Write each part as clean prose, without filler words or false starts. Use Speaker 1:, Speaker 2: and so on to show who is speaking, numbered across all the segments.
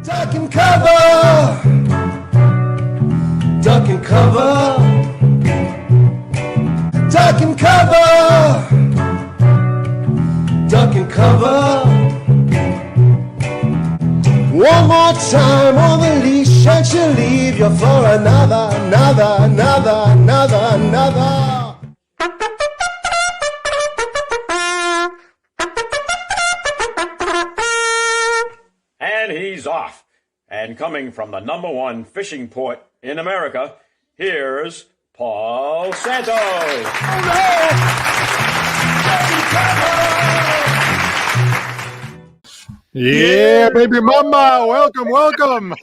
Speaker 1: Duck and cover, duck and cover, duck and cover, duck and cover. One more time on the leash and she'll leave you for another.
Speaker 2: And he's off. And coming from the #1 fishing port in America, here's Paul Santos. Oh, no!
Speaker 3: Yeah, baby mama, welcome.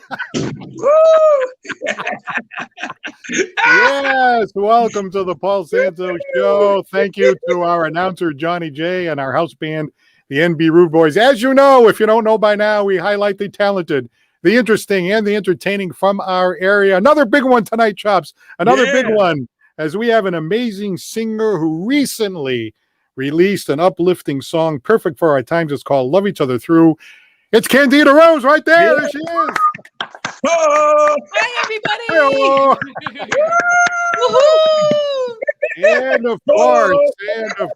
Speaker 3: Yes, welcome to the Paul Santos Show. Thank you to our announcer, Johnny J, and our house band, the NB Rude Boys. As you know, if you don't know by now, we highlight the talented, the interesting, and the entertaining from our area. Another big one tonight, Chops. Another big one, as we have an amazing singer who recently released an uplifting song perfect for our times. It's called Love Each Other Through. It's Candida Rose right there. Yeah. There she is.
Speaker 4: Oh. Hi, everybody.
Speaker 3: And of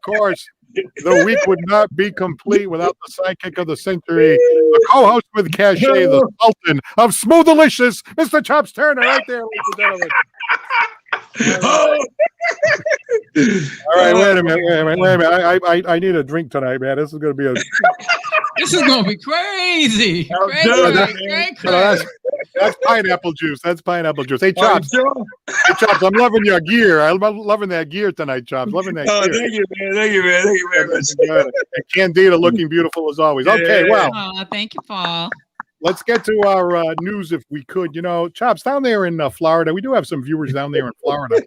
Speaker 3: course, the week would not be complete without the sidekick of the century, the co-host with cachet, the sultan of smooth delicious, Mr. Chops Turner right there, ladies and gentlemen. All right, wait a minute. I need a drink tonight, man. This is going to be
Speaker 4: This is going to be crazy.
Speaker 3: That's pineapple juice. Hey, Chops. Hey, Chops, I'm loving your gear. I'm loving that gear tonight, Chops. Loving that gear.
Speaker 5: Thank you, man. Thank you very much.
Speaker 3: And Candida looking beautiful as always. Okay, well.
Speaker 4: Thank you, Paul.
Speaker 3: Let's get to our news if we could. You know, Chops, down there in Florida, we do have some viewers down there in Florida.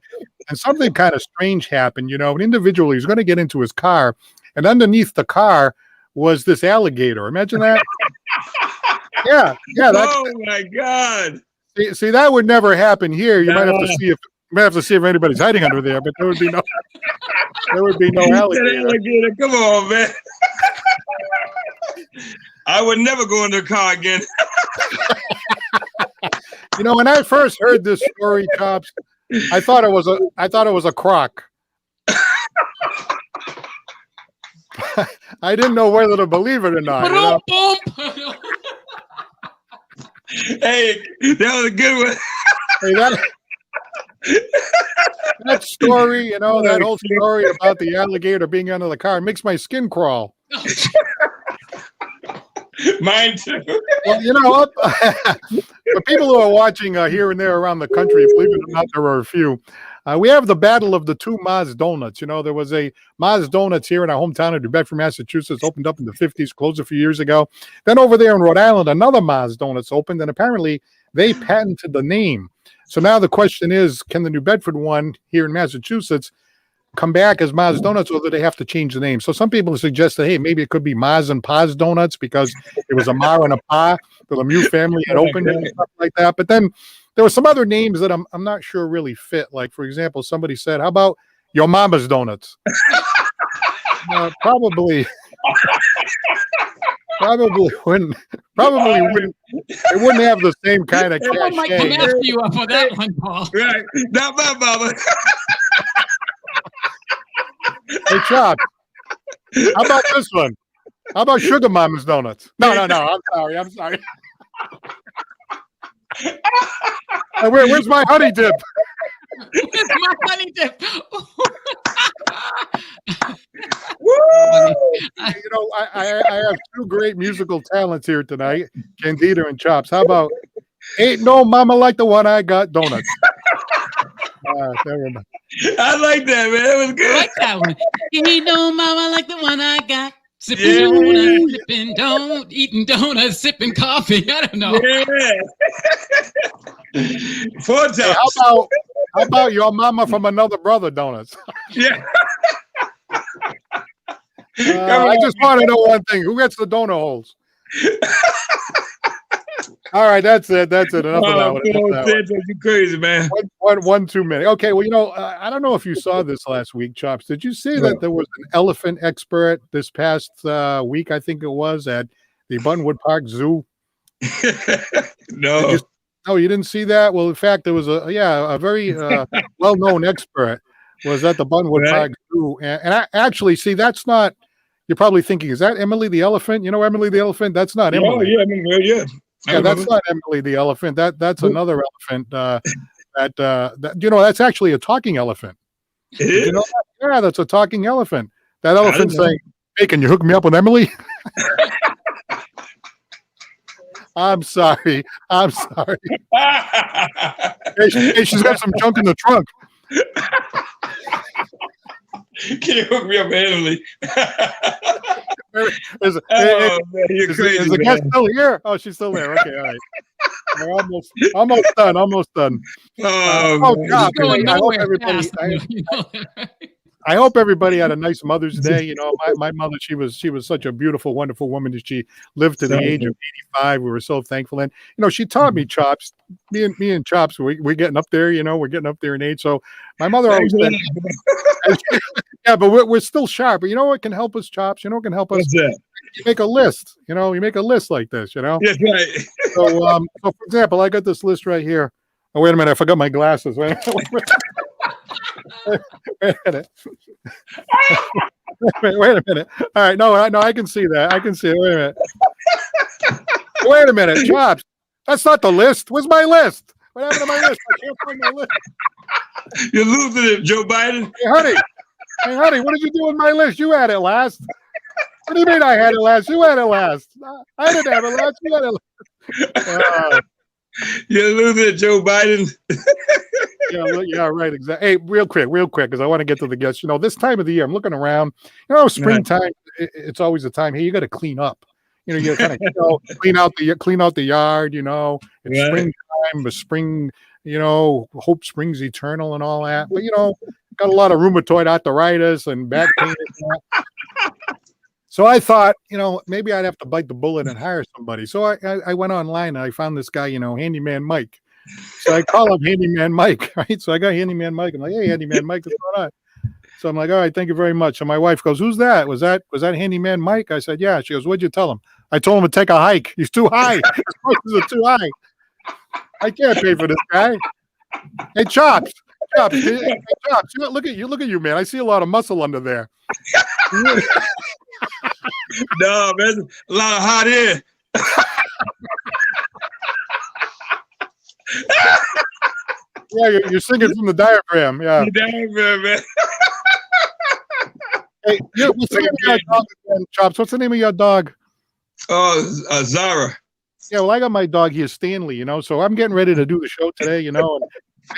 Speaker 3: And something kind of strange happened. You know, an individual, he's going to get into his car, and underneath the car was this alligator. Imagine that. Yeah.
Speaker 5: Oh, my God.
Speaker 3: See, that would never happen here. You might have to see if anybody's hiding under there, but there would be no alligator.
Speaker 5: Come on, man. I would never go in the car again.
Speaker 3: You know, when I first heard this story, Chops, I thought it was a croc. I didn't know whether to believe it or not. You know?
Speaker 5: Hey, that was a good one.
Speaker 3: Hey, that story, you know, that whole story about the alligator being under the car makes my skin crawl.
Speaker 5: Mine too.
Speaker 3: Well, you know, for people who are watching here and there around the country, believe it or not, there are a few. We have the battle of the two Maz Donuts. You know, there was a Maz Donuts here in our hometown of New Bedford, Massachusetts, opened up in the 50s, closed a few years ago. Then over there in Rhode Island, another Maz Donuts opened, and apparently they patented the name. So now the question is, can the New Bedford one here in Massachusetts come back as Maz Donuts, or do they have to change the name? So some people suggest that, hey, maybe it could be Maz and Pa's Donuts because it was a Ma and a Pa, the Lemieux family had opened it and stuff like that. But then there were some other names that I'm not sure really fit. Like, for example, somebody said, how about Your Mama's Donuts? Probably wouldn't. It wouldn't have the same kind of cachet.
Speaker 4: I might come after you up for that one, Paul.
Speaker 5: Right. Not my mama.
Speaker 3: Hey, Chops, how about this one? How about Sugar Mama's Donuts? No. I'm sorry. Hey, where's my honey dip?
Speaker 4: Where's my honey dip?
Speaker 3: You know, I have two great musical talents here tonight, Candida and Chops. How about Ain't No Mama Like the One I Got Donuts? Never mind.
Speaker 5: I like that, man. That was good.
Speaker 4: I like that one. Ain't no mama like the one I got. Sipping donuts, eating donuts, sipping coffee. I don't know.
Speaker 5: Yeah. 4 times.
Speaker 3: Hey, how about Your Mama from Another Brother Donuts?
Speaker 5: Yeah.
Speaker 3: I just want to know one thing. Who gets the donut holes? All right, that's it. Enough of that one.
Speaker 5: You crazy, man.
Speaker 3: One too many. Okay, well, you know, I don't know if you saw this last week, Chops. Did you see that there was an elephant expert this past week, I think it was, at the Buttonwood Park Zoo?
Speaker 5: No.
Speaker 3: Oh, you didn't see that? Well, in fact, there was a very well-known expert was at the Bunwood
Speaker 5: Right.
Speaker 3: Park Zoo, and I actually see that's not. You're probably thinking, is that Emily the elephant? You know Emily the elephant? That's not
Speaker 5: Yeah,
Speaker 3: Emily.
Speaker 5: yeah, I remember, yeah. I
Speaker 3: Yeah, that's
Speaker 5: remember.
Speaker 3: not Emily the elephant. That's another elephant. That that's actually a talking elephant.
Speaker 5: It
Speaker 3: Did
Speaker 5: is?
Speaker 3: you know that? Yeah, that's a talking elephant. That
Speaker 5: I
Speaker 3: elephant
Speaker 5: didn't know.
Speaker 3: saying, "Hey, can you hook me up with Emily?" I'm sorry. I'm sorry. Hey, she's got some junk in the trunk.
Speaker 5: Can you hook me up, Emily?
Speaker 3: Is,
Speaker 5: Oh, man, you're
Speaker 3: is
Speaker 5: crazy,
Speaker 3: the guest
Speaker 5: man.
Speaker 3: still here? Oh, she's still there. Okay, all right. We're almost done. Almost done.
Speaker 5: Oh, man.
Speaker 3: God,
Speaker 4: Going
Speaker 3: I hope
Speaker 4: nowhere
Speaker 3: everybody.
Speaker 4: fast. You know that, right?
Speaker 3: I hope everybody had a nice Mother's Day. You know, my mother, she was such a beautiful, wonderful woman that she lived to the age of 85. We were so thankful. And, she taught me Chops. Me and Chops, we're getting up there, we're getting up there in age. So my mother always said, yeah, but we're still sharp. But you know what can help us, Chops? You know what can help us?
Speaker 5: What's that?
Speaker 3: You make a list. You make a list like this,
Speaker 5: That's right.
Speaker 3: So, for example, I got this list right here. Oh, wait a minute. I forgot my glasses. Wait a minute. Wait a minute. All right. No, I can see that. I can see it. Wait a minute. Wait a minute. Chops. That's not the list. Where's my list? What happened to my list? I can't find my list.
Speaker 5: You're losing it, Joe Biden.
Speaker 3: Hey, honey, what did you do with my list? You had it last. What do you mean I had it last? You had it last. I didn't have it last. You had it last.
Speaker 5: You're losing it, Joe Biden.
Speaker 3: Yeah, right. Exactly. Hey, real quick, because I want to get to the guests. This time of the year, I'm looking around. Springtime. It's always the time. Hey, you got to clean up. You kind of clean out the yard. It's
Speaker 5: Right.
Speaker 3: springtime. The spring. Hope springs eternal and all that. But got a lot of rheumatoid arthritis and back pain. So I thought, maybe I'd have to bite the bullet and hire somebody. So I went online and I found this guy, Handyman Mike. So I call him Handyman Mike, right? So I got Handyman Mike. I'm like, hey, Handyman Mike, what's going on? So I'm like, all right, thank you very much. And my wife goes, who's that? Was that Handyman Mike? I said, yeah. She goes, what'd you tell him? I told him to take a hike. He's too high. His prices are too high. I can't pay for this guy. Hey, Chops. Hey, Chops. Look at you, man. I see a lot of muscle under there.
Speaker 5: No, man, a lot of hot air.
Speaker 3: Yeah, you're singing from the diaphragm. Yeah.
Speaker 5: Man.
Speaker 3: Hey, what's the name of your dog again, Chops? What's the name of your dog?
Speaker 5: Oh, Zara.
Speaker 3: Yeah, well, I got my dog here, Stanley, so I'm getting ready to do the show today, and I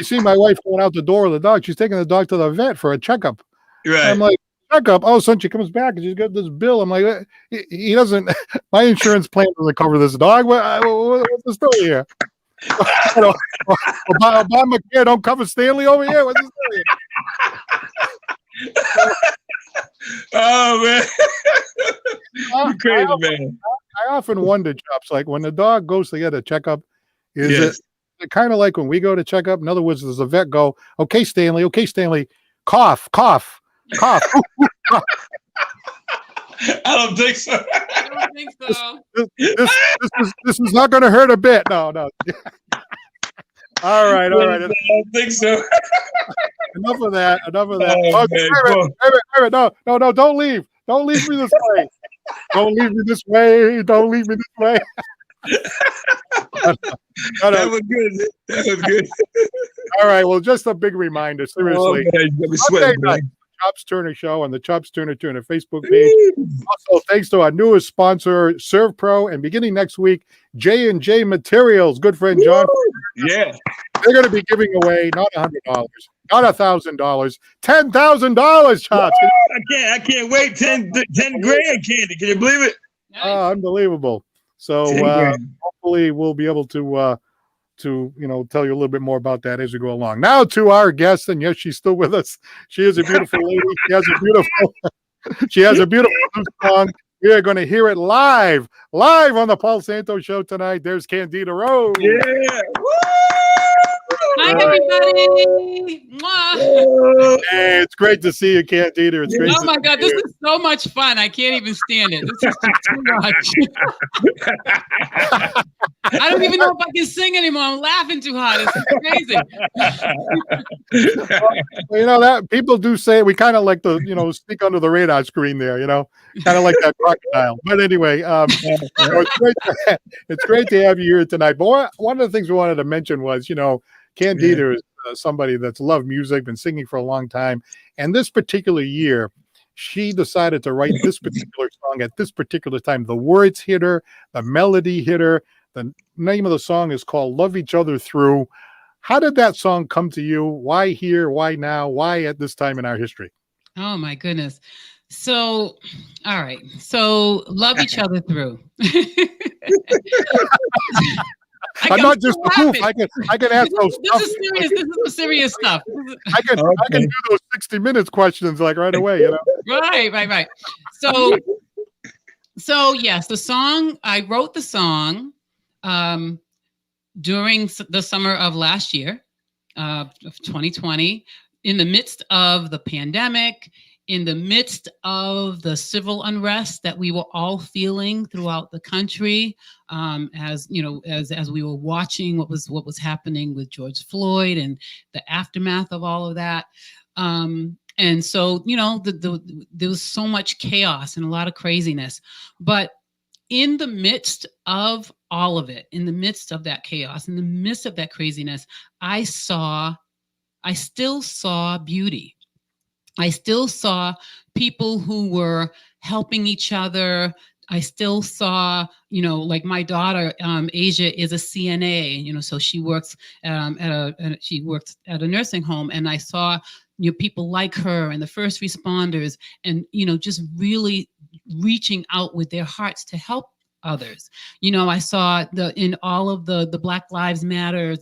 Speaker 3: see my wife going out the door with the dog. She's taking the dog to the vet for a checkup.
Speaker 5: Right.
Speaker 3: I'm like, checkup? Oh, son, she comes back and she's got this bill. I'm like, he doesn't, my insurance plan doesn't cover this dog. What's the story here? Obamacare don't cover Stanley over here? What's the story?
Speaker 5: Oh, man. You crazy, man.
Speaker 3: I often wonder, Chops, like when the dog goes to get a checkup, is it kind of like when we go to checkup? In other words, does the vet go, okay, Stanley, cough. I
Speaker 5: don't think so.
Speaker 4: I don't think so.
Speaker 3: This is not going to hurt a bit. No. All right.
Speaker 5: I don't think so.
Speaker 3: Enough of that.
Speaker 5: Oh,
Speaker 3: Wait, no, don't leave. Don't leave me this way. Don't leave me this way. Don't leave me this way.
Speaker 5: That was good.
Speaker 3: All right. Well, just a big reminder. Seriously.
Speaker 5: Oh, man, you got me sweating, man.
Speaker 3: Chops Turner Show on the Chops Turner Facebook page. Also, thanks to our newest sponsor, ServPro, and beginning next week, J&J Materials. Good friend John.
Speaker 5: Yeah.
Speaker 3: They're going to be giving away not $100, not $1,000, $10,000, Chops.
Speaker 5: I can't wait. 10 grand candy. Can you believe it?
Speaker 4: Nice.
Speaker 3: Unbelievable. So hopefully we'll be able to tell you a little bit more about that as we go along. Now to our guest, and yes, she's still with us. She is a beautiful lady. She has a beautiful new song. We are going to hear it live on the Paul Santos Show tonight. There's Candida Rose.
Speaker 5: Yeah.
Speaker 4: Hi, everybody. Mwah.
Speaker 3: Hey, it's great to see you, Candida. It's great.
Speaker 4: Oh my God, this is so much fun. I can't even stand it. This is just too much. I don't even know if I can sing anymore. I'm laughing too hard. It's crazy.
Speaker 3: Well, you know that people do say we kind of like to, sneak under the radar screen there, kind of like that crocodile. But anyway, it's great to have you here tonight. But one of the things we wanted to mention was, Candida is somebody that's loved music, been singing for a long time. And this particular year, she decided to write this particular song at this particular time. The words hit her, the melody hit her. The name of the song is called Love Each Other Through. How did that song come to you? Why here? Why now? Why at this time in our history?
Speaker 4: Oh, my goodness. So, all right. So, Love Each Other Through.
Speaker 3: I'm not just a goof. I can ask those.
Speaker 4: This is serious. This is some serious stuff.
Speaker 3: I can do those 60 Minutes questions like right away.
Speaker 4: Right. So yes, the song. I wrote the song during the summer of last year, of 2020, in the midst of the pandemic, in the midst of the civil unrest that we were all feeling throughout the country, as we were watching what was happening with George Floyd and the aftermath of all of that. And so, there was so much chaos and a lot of craziness. But in the midst of all of it, in the midst of that chaos, in the midst of that craziness, I still saw beauty. I still saw people who were helping each other. I still saw, like my daughter, Asia, is a CNA, so she works at a nursing home, and I saw people like her and the first responders, and just really reaching out with their hearts to help others. I saw in all of the Black Lives Matter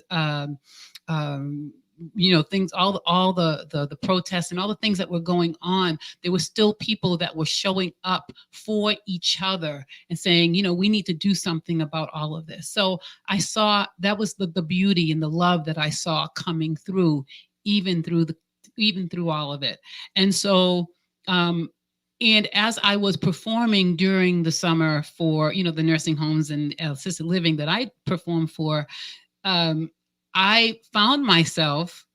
Speaker 4: things, all the protests and all the things that were going on, there were still people that were showing up for each other and saying, we need to do something about all of this. So I saw that was the beauty and the love that I saw coming through, even through all of it. And so, and as I was performing during the summer for, the nursing homes and assisted living that I performed for, I found myself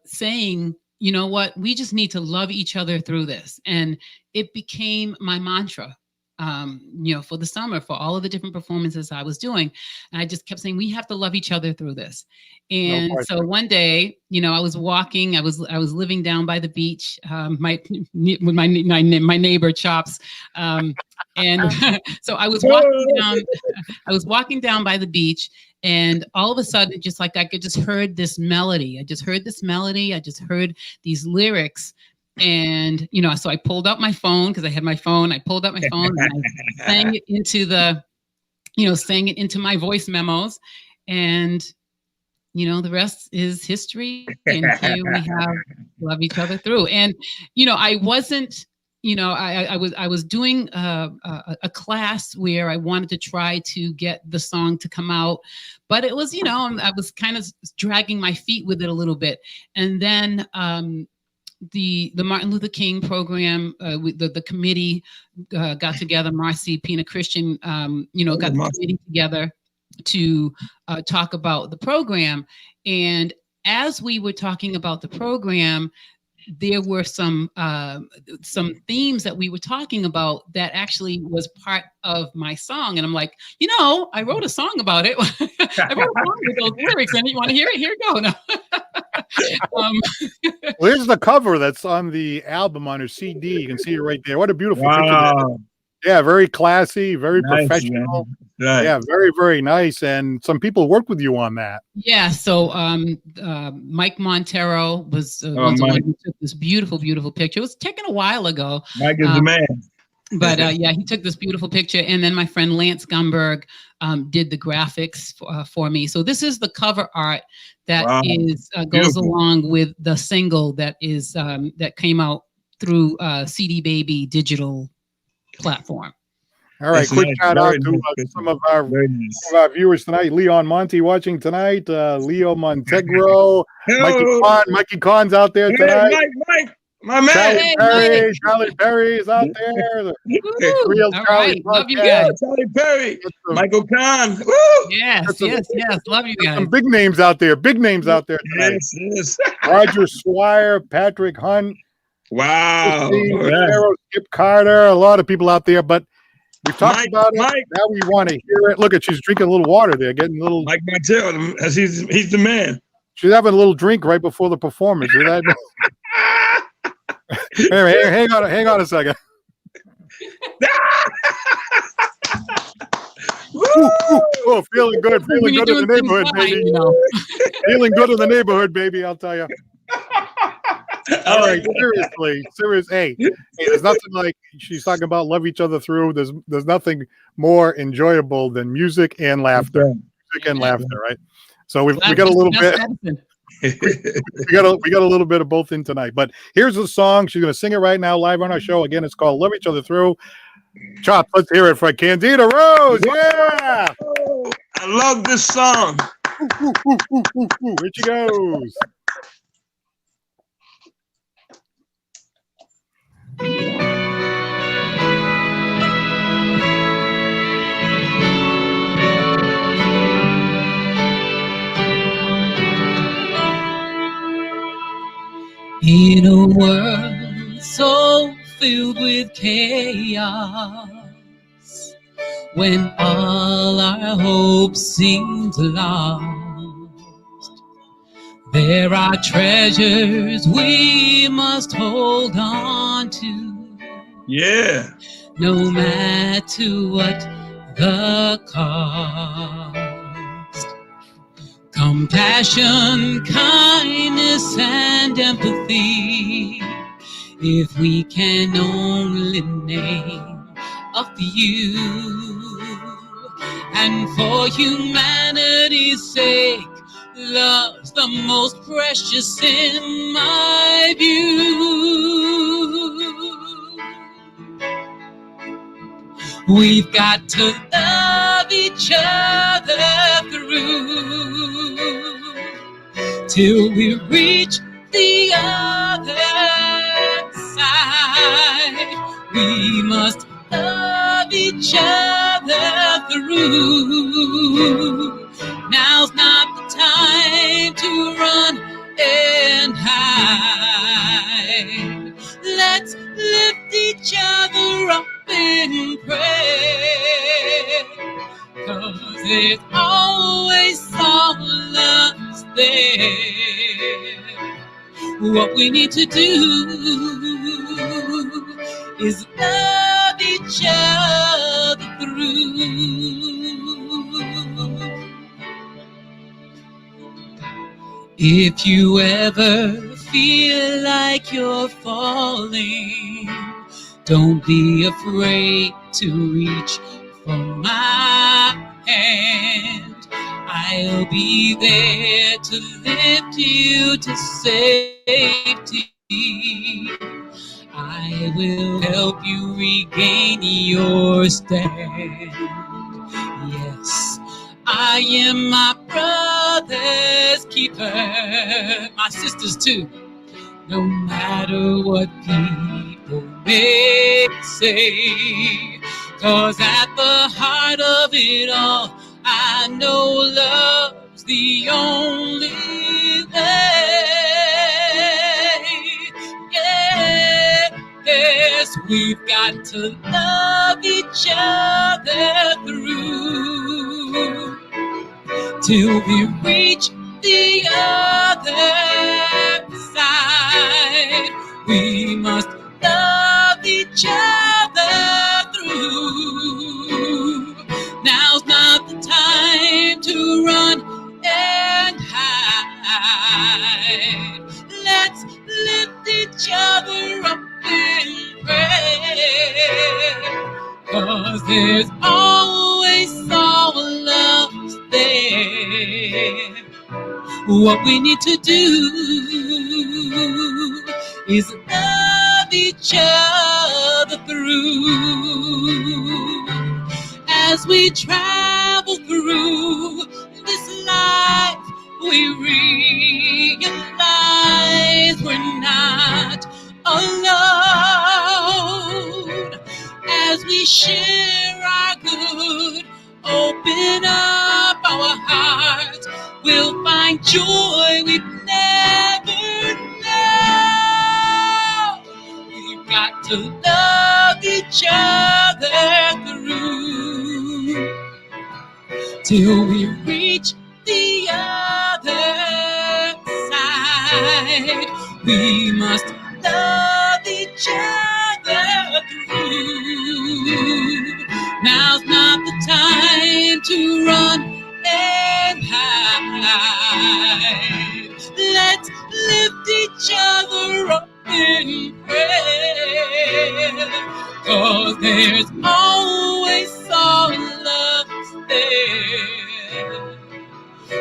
Speaker 4: saying, you know what, we just need to love each other through this. And it became my mantra, for the summer, for all of the different performances I was doing. And I just kept saying, we have to love each other through this. And so one day, I was walking, I was living down by the beach, with my neighbor Chops. And so I was walking down by the beach, and all of a sudden, just like I just heard this melody. I just heard these lyrics. And, so I pulled out my phone because I had my phone. I pulled out my phone and I sang it into my voice memos. And, the rest is history. And here we have Love Each Other Through. And, I wasn't, I was doing a class where I wanted to try to get the song to come out, but it was, I was kind of dragging my feet with it a little bit. And then the Martin Luther King program, the committee got together, Marcy, Pina Christian, got the committee together to talk about the program. And as we were talking about the program, there were some themes that we were talking about that actually was part of my song. And I'm like, I wrote a song about it. I wrote a song with those lyrics, and you want to hear it? Here you go. No.
Speaker 3: Well, here's the cover that's on the album on her CD. You can see it right there. What a beautiful picture. Yeah, very classy, very professional. Right. Yeah, very, very nice. And some people worked with you on that. Yeah.
Speaker 4: So Mike Montero was the one who took this beautiful, beautiful picture. It was taken a while ago.
Speaker 5: Mike is the man.
Speaker 4: But he took this beautiful picture. And then my friend Lance Gumberg did the graphics for me. So this is the cover art that goes along with the single that is that came out through CD Baby digital platform.
Speaker 3: All right, quick shout out to some of our viewers tonight. Leon Monty watching tonight. Leo Montegro, Mikey Khan's out there tonight.
Speaker 5: My man.
Speaker 3: Charlie Perry,
Speaker 4: Mike.
Speaker 3: Charlie Perry is out there. The
Speaker 4: Woo!
Speaker 3: real
Speaker 4: All
Speaker 3: Charlie
Speaker 4: right. Love you
Speaker 3: podcast.
Speaker 4: guys.
Speaker 5: Charlie Perry.
Speaker 3: Got some-
Speaker 5: Michael Kahn. Woo!
Speaker 4: Yes,
Speaker 3: That's a-
Speaker 4: yes. Love you guys.
Speaker 3: Some big names out there. Big names out there tonight.
Speaker 5: Yes.
Speaker 3: Roger Swire, Patrick Hunt,
Speaker 5: Wow.
Speaker 3: Christine
Speaker 5: All right.
Speaker 3: Ferrero, Skip Carter, a lot of people out there. But we talked about it.
Speaker 5: Mike.
Speaker 3: Now we want to hear it. Look at, she's drinking a little water there, getting a little.
Speaker 5: Mike Martell, as he's the man.
Speaker 3: She's having a little drink right before the performance. See that? Anyway, hang on a second. Oh, feeling good
Speaker 4: When you're
Speaker 3: in the
Speaker 4: doing things
Speaker 3: neighborhood,
Speaker 4: right,
Speaker 3: baby.
Speaker 4: you know.
Speaker 3: Feeling good in the neighborhood, baby. I'll tell you. All right, serious. Hey, there's nothing like she's talking about love each other through. There's nothing more enjoyable than music and laughter. Music and laughter, right? So we got a little bit. we got a little bit of both in tonight. But here's the song. She's going to sing it right now live on our show. Again, it's called "Love Each Other Through." Chop, let's hear it for Candida Rose. Yeah,
Speaker 5: I love this song.
Speaker 3: Here she goes.
Speaker 4: In a world so filled with chaos, when all our hope seems lost, there are treasures we must hold on to.
Speaker 5: Yeah.
Speaker 4: No matter what the cost. Compassion, kindness, and empathy, if we can only name a few. And for humanity's sake, love's the most precious in my view. We've got to love each other through till we reach the other side. We must love each other through. Now's not the time to run and hide. Let's lift each other up in prayer, 'cause there's always someone there. What we need to do is love each other through. If you ever feel like you're falling, don't be afraid to reach for my hand. I'll be there to lift you to safety. I will help you regain your stand. Yes, I am my brother's keeper, my sisters too. No matter what people may say, 'cause at the heart of it all, I know love's the only way. Yes, we've got to love each other through till we reach the other side. We must love each other through. Now's not the time to run and hide. Let's lift each other up in prayer, 'cause there's always someone else there. What we need to do is love each other through. As we travel through this life, we realize we're not alone. share our good, open up our hearts, we'll find joy we've never known. We've got to love each other through till we reach the other side. We must love each other through. Now's not the time to run and hide. Let's lift each other up in prayer, 'cause there's always some love there.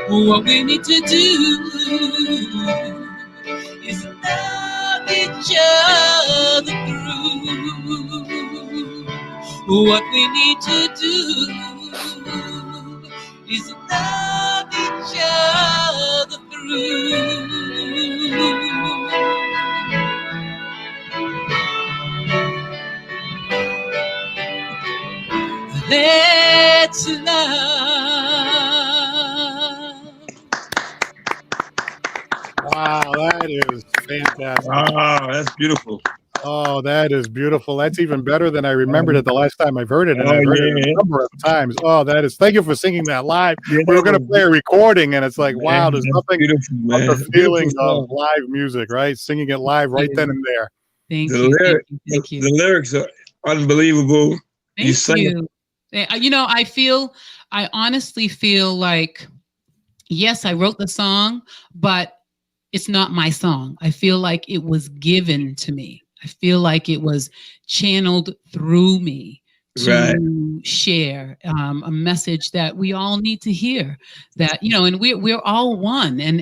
Speaker 4: What we need to do is love each other through. What we need to do is love each other through. Let's love.
Speaker 3: Wow, that is fantastic.
Speaker 5: Oh, that's beautiful.
Speaker 3: Oh, that is beautiful. That's even better than I remembered it the last time I've heard it, and
Speaker 5: Oh,
Speaker 3: I've heard it
Speaker 5: yeah.
Speaker 3: a number of times. Oh, that is. Thank you for singing that live.
Speaker 5: Yeah,
Speaker 3: We were going to play a recording, and it's like, wow, there's
Speaker 5: that's
Speaker 3: nothing
Speaker 5: beautiful,
Speaker 3: but
Speaker 5: man.
Speaker 3: the feeling
Speaker 5: Beautiful
Speaker 3: of live music, right? Singing it live right then and there.
Speaker 4: Thank
Speaker 5: The
Speaker 4: you.
Speaker 5: lyric-
Speaker 4: Thank you.
Speaker 5: The lyrics are unbelievable.
Speaker 4: Thank
Speaker 5: sang it.
Speaker 4: you. You know, I honestly feel like, yes, I wrote the song, but it's not my song. I feel like it was given to me. I feel like it was channeled through me to share a message that we all need to hear. That, you know, and we're all one, and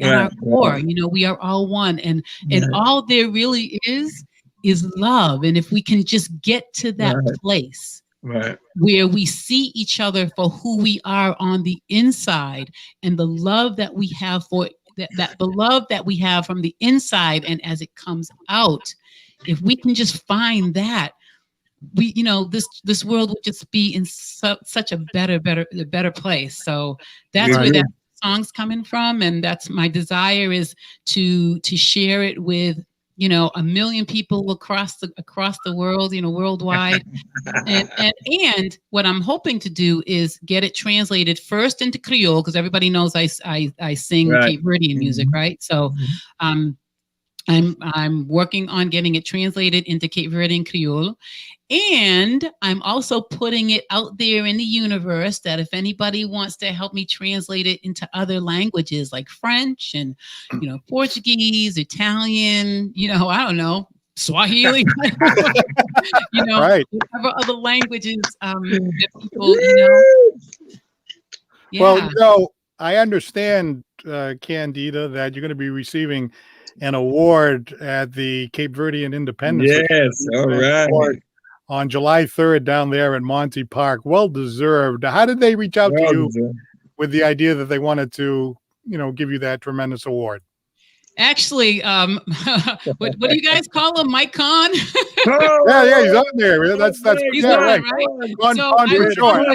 Speaker 4: at our core, you know, we are all one, and all there really is love. And if we can just get to that place where we see each other for who we are on the inside, and the love that we have for that the love that we have from the inside, and as it comes out, if we can just find that, we, you know, this world would just be in such a better place. So that's where that song's coming from, and that's my desire, is to share it with, you know, 1 million people across the world, you know, worldwide. and what I'm hoping to do is get it translated first into Creole, because everybody knows I sing Cape Verdean music, right? So I'm working on getting it translated into Cape Verdean Creole. And I'm also putting it out there in the universe that if anybody wants to help me translate it into other languages like French and, you know, Portuguese, Italian, you know, I don't know, Swahili, you know, whatever other languages that people, you know. Yeah.
Speaker 3: Well, you know, I understand, Candida, that you're going to be receiving an award at the Cape Verdean Independence.
Speaker 5: Yes, all right.
Speaker 3: On July 3rd down there in Monty Park. Well deserved. How did they reach out to you with the idea that they wanted to, you know, give you that tremendous award?
Speaker 4: Actually, what do you guys call him? Mike Kahn?
Speaker 3: Yeah, he's on there. That's
Speaker 4: he's on, right?
Speaker 3: Con for short.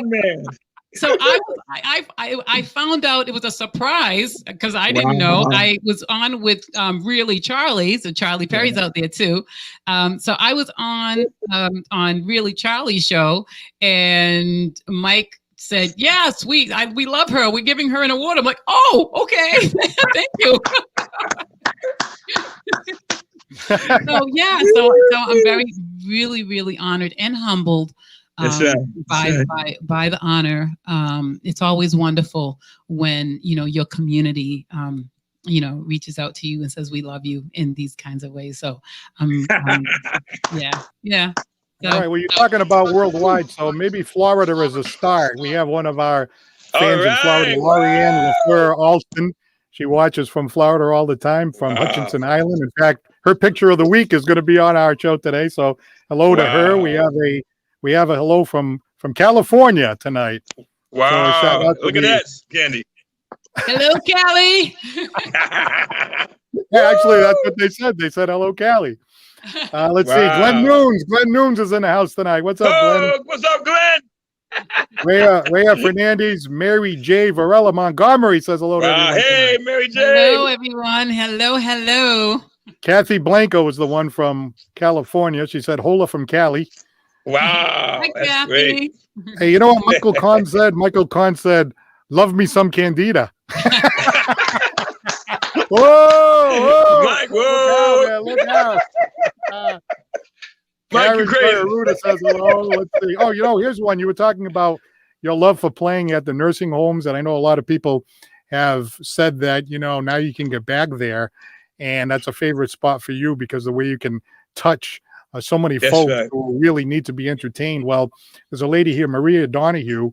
Speaker 4: So I found out it was a surprise, because I didn't know. I was on with Really Charlie, so Charlie Perry's out there too. So I was on Really Charlie's show, and Mike said, "Yeah, sweet, we love her. We're giving her an award." I'm like, "Oh, okay, thank you." So yeah, so I'm really honored and humbled. By the honor. It's always wonderful when, you know, your community, you know, reaches out to you and says, "We love you" in these kinds of ways. So, yeah. So,
Speaker 3: all right. Well, you're talking about worldwide, so maybe Florida is a start. We have one of our fans in Florida, Lorianne LaFleur Alston. She watches from Florida all the time, from Hutchinson Island. In fact, her picture of the week is going to be on our show today. So, hello to her. We have a hello from California tonight.
Speaker 5: Wow.
Speaker 3: So
Speaker 5: look at that, Candy.
Speaker 4: Hello, Callie.
Speaker 3: Yeah, actually, that's what they said. They said, hello, Callie. Let's see. Glenn Noons. Glenn Noons is in the house tonight. What's up, Glenn?
Speaker 5: What's up, Glenn?
Speaker 3: Rhea Fernandez, Mary J. Varela Montgomery says hello to everyone.
Speaker 5: Hey,
Speaker 3: tonight.
Speaker 5: Mary J.
Speaker 4: Hello, everyone. Hello.
Speaker 3: Kathy Blanco was the one from California. She said hola from Cali.
Speaker 5: Wow.
Speaker 4: Hi,
Speaker 5: That's
Speaker 4: Kathy.
Speaker 5: great.
Speaker 3: Hey, you know what Michael Kahn said? Michael Kahn said, love me some Candida. Whoa!
Speaker 5: Mike, whoa.
Speaker 3: Look out.
Speaker 5: Mike, you
Speaker 3: Karen
Speaker 5: crazy.
Speaker 3: Ruda says hello. Let's see. Oh, here's one. You were talking about your love for playing at the nursing homes, and I know a lot of people have said that, now you can get back there, and that's a favorite spot for you because the way you can touch so many folks who really need to be entertained. Well, there's a lady here, Marie Donahue.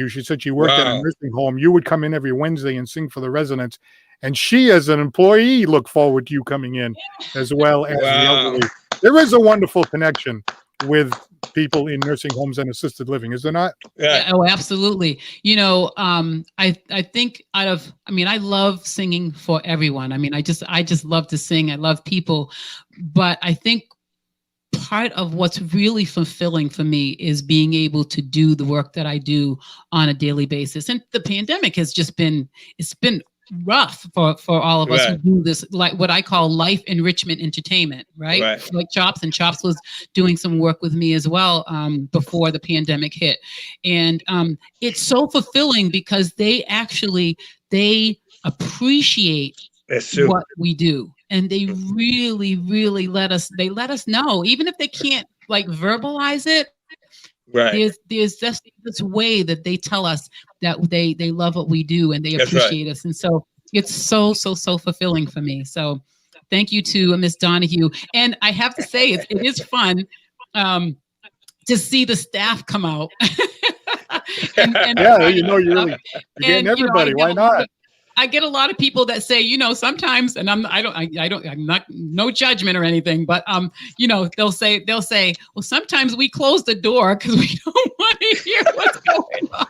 Speaker 3: She said she worked at a nursing home. You would come in every Wednesday and sing for the residents. And she, as an employee, looked forward to you coming in as well as the elderly. There is a wonderful connection with people in nursing homes and assisted living, is there not?
Speaker 4: Yeah. Oh, absolutely. I think I love singing for everyone. I just love to sing. I love people. But I think part of what's really fulfilling for me is being able to do the work that I do on a daily basis. And the pandemic has just been rough for all of us who do this, like what I call life enrichment entertainment, right? Like Chops, and Chops was doing some work with me as well before the pandemic hit. And it's so fulfilling because they appreciate what we do. And they really, really let us know, even if they can't like verbalize it. Right. There's just this way that they tell us that they love what we do and they appreciate us. And so it's so fulfilling for me. So thank you to Miss Donahue. And I have to say, it is fun to see the staff come out. and
Speaker 3: you're getting everybody. Why not?
Speaker 4: I get a lot of people that say, sometimes, and I'm not, no judgment or anything, but they'll say, well, sometimes we close the door because we don't want to hear what's going on.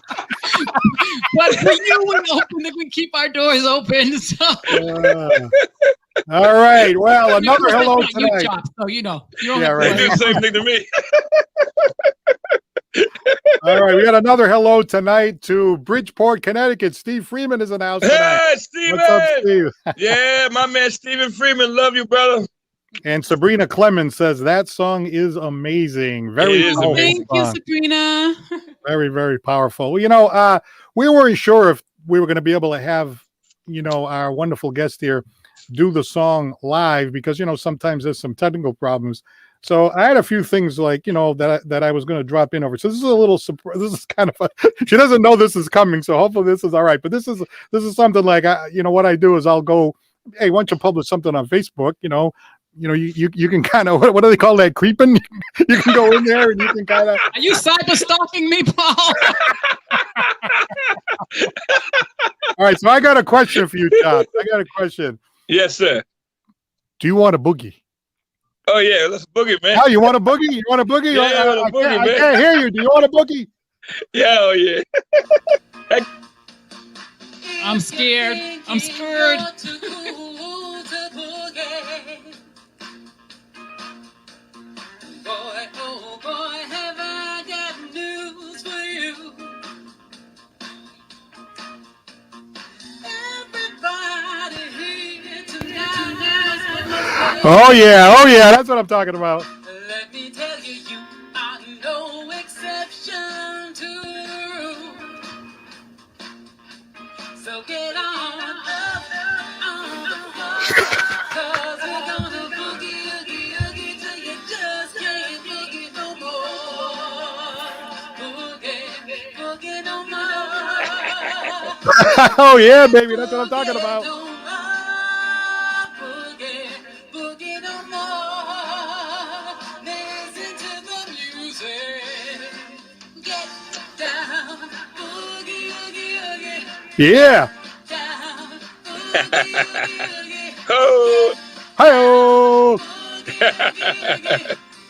Speaker 4: But for you, we keep our doors open. So.
Speaker 3: All right. Well, another hello tonight.
Speaker 4: So you don't
Speaker 5: They do the same thing to me.
Speaker 3: All right, we got another hello tonight to Bridgeport, Connecticut. Steve Freeman is in the house tonight.
Speaker 5: Hey, Steven!
Speaker 3: What's up, Steve?
Speaker 5: Yeah, my man Stephen Freeman. Love you, brother.
Speaker 3: And Sabrina Clemens says that song is amazing. Very powerful.
Speaker 4: Thank you, Sabrina.
Speaker 3: Very, very powerful. Well, we weren't sure if we were going to be able to have, our wonderful guest here do the song live because, sometimes there's some technical problems. So I had a few things like, that I was going to drop in over. So this is a little surprise. This is kind of she doesn't know this is coming. So hopefully this is all right. But this is something like, what I do is I'll go, hey, why don't you publish something on Facebook? You can kind of, what do they call that? Creeping? You can go in there and you can kind of.
Speaker 4: Are you cyber stalking me, Paul?
Speaker 3: All right. So I got a question for you, Chops. I got a question.
Speaker 5: Yes, sir.
Speaker 3: Do you want a boogie?
Speaker 5: Oh, yeah, let's boogie, man.
Speaker 3: Oh, you want a boogie? You want a boogie?
Speaker 5: Yeah, I want a boogie, man.
Speaker 3: I can't hear you. Do you want a boogie?
Speaker 5: Yeah, oh, yeah.
Speaker 4: I'm scared. I'm scared.
Speaker 6: Boy, oh boy, have I got news for you. Everybody here tonight.
Speaker 3: Oh yeah, that's what I'm talking about.
Speaker 6: Let me tell you, you are no exception to the rule. So get on up on the floor, 'cause we're gonna boogie, oogie, oogie till you just can't boogie no more. Boogie, boogie no more.
Speaker 3: Oh yeah, baby, that's what I'm talking about.
Speaker 6: Boogie, boogie no more. Listen to the music. Get down, boogie, oogie, oogie.
Speaker 3: Yeah.
Speaker 6: Down, boogie, oogie, oogie.
Speaker 5: Oh.
Speaker 3: Hi-oh.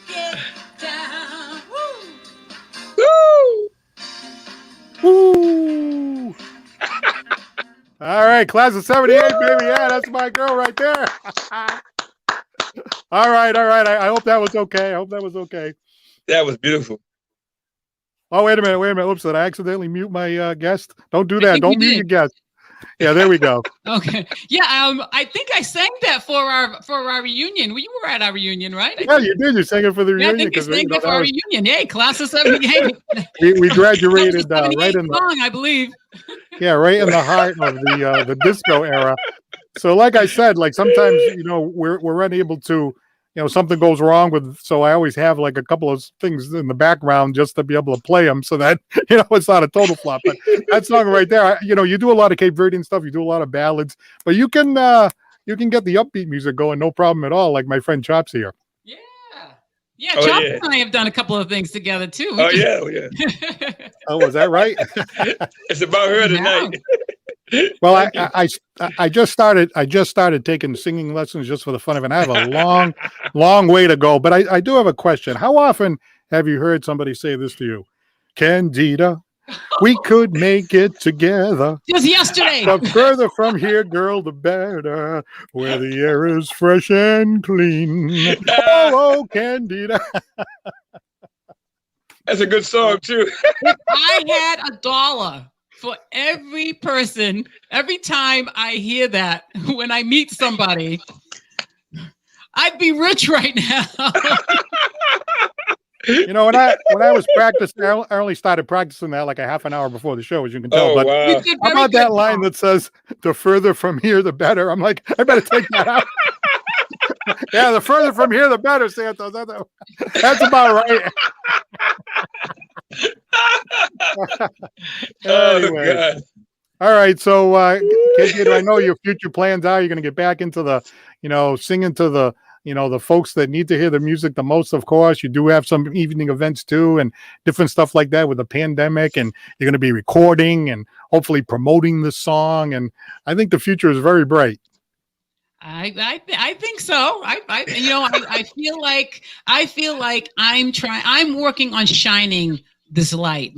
Speaker 6: Get down, woo.
Speaker 5: Woo.
Speaker 3: Woo. All right, class of 78, baby. Yeah, that's my girl right there. All right. I hope that was okay.
Speaker 5: That was beautiful.
Speaker 3: Oh, wait a minute. Oops, did I accidentally mute my guest? Don't do
Speaker 4: I
Speaker 3: that.
Speaker 4: think
Speaker 3: Don't
Speaker 4: you
Speaker 3: mute
Speaker 4: did.
Speaker 3: your guest. Yeah, there we go.
Speaker 4: Okay. Yeah. I think I sang that for our reunion. Well, you were at our reunion, right?
Speaker 3: Yeah, you did. You sang it for the
Speaker 4: Yeah, I
Speaker 3: reunion
Speaker 4: think you
Speaker 3: because
Speaker 4: sang that for our reunion. Hey, class of 78.
Speaker 3: we graduated
Speaker 4: That was a
Speaker 3: right
Speaker 4: 78
Speaker 3: in the
Speaker 4: song, I believe.
Speaker 3: right in the heart of the disco era. So, like I said, like sometimes we're unable to, something goes wrong with. So I always have like a couple of things in the background just to be able to play them, so that it's not a total flop. But that song right there, you do a lot of Cape Verdean stuff, you do a lot of ballads, but you can get the upbeat music going, no problem at all. Like my friend Chops here.
Speaker 4: Yeah. Yeah,
Speaker 5: Oh,
Speaker 4: Chops
Speaker 5: yeah.
Speaker 4: and I have done a couple of things together too.
Speaker 5: Oh yeah.
Speaker 3: Oh, was that right?
Speaker 5: It's about her tonight.
Speaker 3: Well, I just started taking singing lessons just for the fun of it. I have a long way to go, but I do have a question. How often have you heard somebody say this to you? Candida, we could make it together.
Speaker 4: Just yesterday.
Speaker 3: The further from here, girl, the better. Where the air is fresh and clean. Oh, Candida.
Speaker 5: That's a good song too.
Speaker 4: If I had $1 for every time I hear that when I meet somebody, I'd be rich right now.
Speaker 3: When I was practicing, I only started practicing that like a half an hour before the show, as you can tell.
Speaker 5: Oh,
Speaker 3: But
Speaker 5: wow.
Speaker 4: You did
Speaker 3: how
Speaker 4: very
Speaker 3: about that
Speaker 4: good,
Speaker 3: line
Speaker 4: Paul.
Speaker 3: that says, the further from here, the better? I'm like, I better take that out. Yeah, the further from here, the better, Santos. That's about right. Anyway.
Speaker 5: God.
Speaker 3: All right. So, Candida, I know your future plans are you're going to get back into the, singing to the, the folks that need to hear the music the most, of course. You do have some evening events too and different stuff like that with the pandemic. And you're going to be recording and hopefully promoting the song. And I think the future is very bright.
Speaker 4: I think so. I feel like I'm working on shining this light.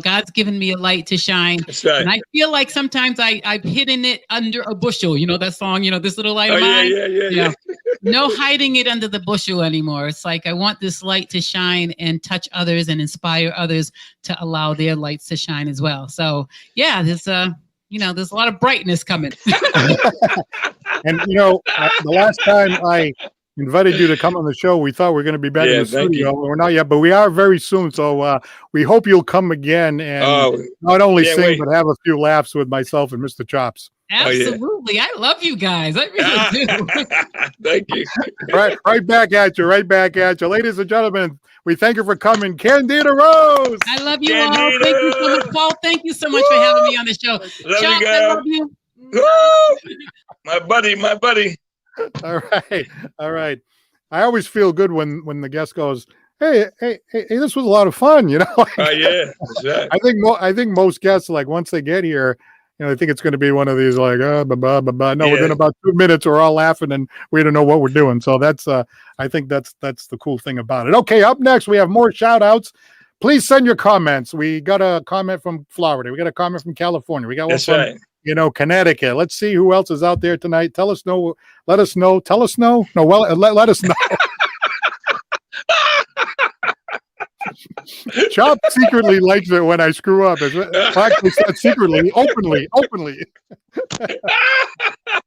Speaker 4: God's given me a light to shine.
Speaker 5: That's right.
Speaker 4: And I feel like sometimes I've hidden it under a bushel. That song, this little light of mine.
Speaker 5: Yeah.
Speaker 4: No hiding it under the bushel anymore. It's like I want this light to shine and touch others and inspire others to allow their lights to shine as well. So yeah, there's a lot of brightness coming.
Speaker 3: And the last time I invited you to come on the show, we thought we were going to be back in the studio. We're not yet, but we are very soon. So we hope you'll come again and not only sing, but have a few laughs with myself and Mr. Chops.
Speaker 4: Absolutely. I love you guys. I really do.
Speaker 5: Thank you.
Speaker 3: Right back at you. Ladies and gentlemen, we thank you for coming. Candida Rose.
Speaker 4: I love you all. Thank you so much, Paul. Thank you so much for having me on the show.
Speaker 5: Love
Speaker 4: Chops,
Speaker 5: you
Speaker 4: I
Speaker 5: guys.
Speaker 4: love you.
Speaker 5: Woo! My buddy.
Speaker 3: All right. I always feel good when the guest goes, hey, this was a lot of fun,
Speaker 5: Yeah, that's right.
Speaker 3: I think most guests, like once they get here, I think it's going to be one of these like, No, within about 2 minutes, we're all laughing and we don't know what we're doing. So that's, I think that's the cool thing about it. Okay, up next, we have more shout outs. Please send your comments. We got a comment from Florida. We got a comment from California. We got one from, Connecticut. Let's see who else is out there tonight. Let us know. Let us know. Let us know. Chop secretly likes it when I screw up. Actually, said secretly, openly.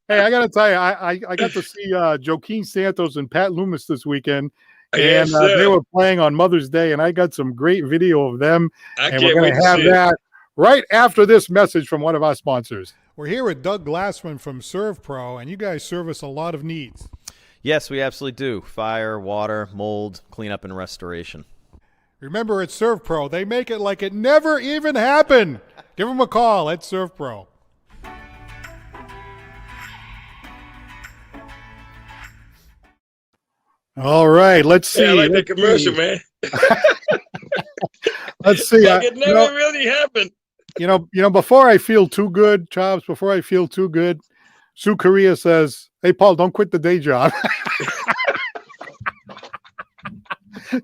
Speaker 3: Hey, I got to tell you, I got to see Joaquin Santos and Pat Loomis this weekend. And they were playing on Mother's Day, and I got some great video of them. And we're going to have that right after this message from one of our sponsors. We're here with Doug Glassman from Serve Pro, and you guys service a lot of needs.
Speaker 7: Yes, we absolutely do. Fire, water, mold, cleanup, and restoration.
Speaker 3: Remember, at Serve Pro, they make it like it never even happened. Give them a call at Serve Pro. All right, let's see.
Speaker 5: Yeah, I like that commercial, man.
Speaker 3: Let's see.
Speaker 5: Like it never really happened.
Speaker 3: Before I feel too good, Chops, Sue Correa says, hey, Paul, don't quit the day job.